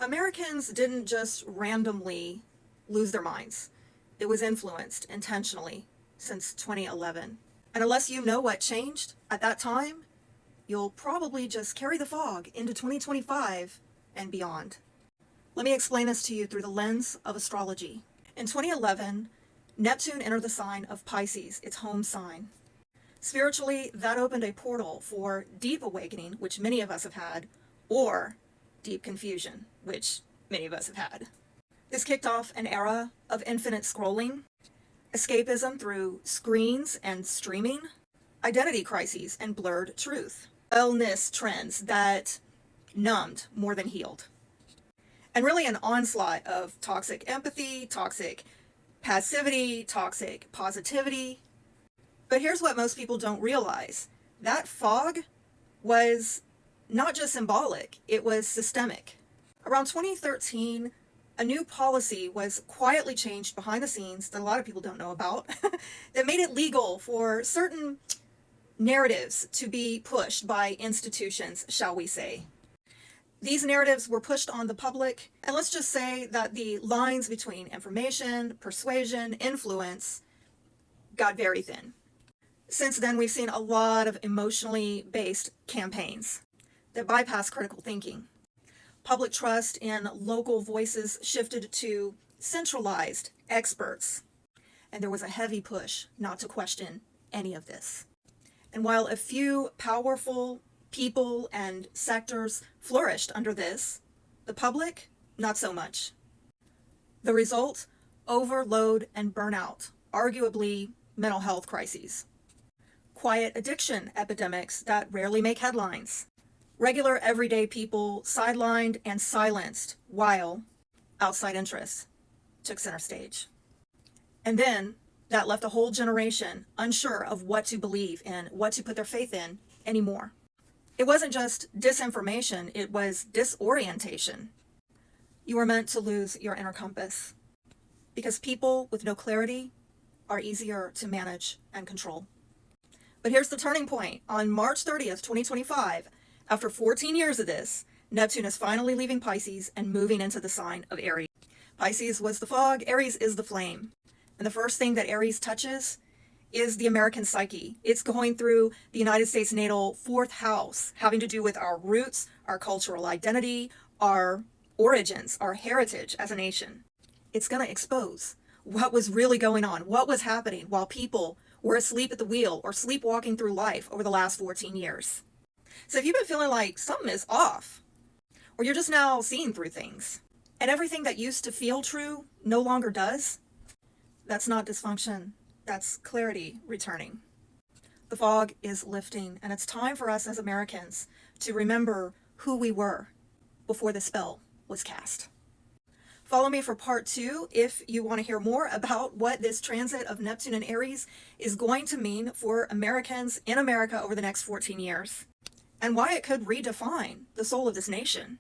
Americans didn't just randomly lose their minds. It was influenced intentionally since 2011. And unless you know what changed at that time, you'll probably just carry the fog into 2025 and beyond. Let me explain this to you through the lens of astrology. In 2011, Neptune entered the sign of Pisces, its home sign. Spiritually, that opened a portal for deep awakening, which many of us have had, or deep confusion, which many of us have had. This kicked off an era of infinite scrolling, escapism through screens and streaming, identity crises and blurred truth, wellness trends that numbed more than healed, and really an onslaught of toxic empathy, toxic passivity, toxic positivity. But here's what most people don't realize. That fog was not just symbolic, it was systemic. Around 2013, a new policy was quietly changed behind the scenes that a lot of people don't know about that made it legal for certain narratives to be pushed by institutions, shall we say. These narratives were pushed on the public, and let's just say that the lines between information, persuasion, influence got very thin. Since then, we've seen a lot of emotionally based campaigns that bypass critical thinking. Public trust in local voices shifted to centralized experts, and there was a heavy push not to question any of this. And while a few powerful people and sectors flourished under this, the public, not so much. The result? Overload and burnout, arguably mental health crises. Quiet addiction epidemics that rarely make headlines. Regular everyday people sidelined and silenced while outside interests took center stage. And then that left a whole generation unsure of what to believe in, what to put their faith in anymore. It wasn't just disinformation, it was disorientation. You were meant to lose your inner compass because people with no clarity are easier to manage and control. But here's the turning point. On March 30th, 2025, after 14 years of this, Neptune is finally leaving Pisces and moving into the sign of Aries. Pisces was the fog, Aries is the flame. And the first thing that Aries touches is the American psyche. It's going through the United States natal fourth house, having to do with our roots, our cultural identity, our origins, our heritage as a nation. It's going to expose what was really going on, what was happening while people were asleep at the wheel or sleepwalking through life over the last 14 years. So if you've been feeling like something is off, or you're just now seeing through things, and everything that used to feel true no longer does, that's not dysfunction, that's clarity returning. The fog is lifting, and it's time for us as Americans to remember who we were before the spell was cast. Follow me for part 2 if you want to hear more about what this transit of Neptune and Aries is going to mean for Americans in America over the next 14 years, and why it could redefine the soul of this nation.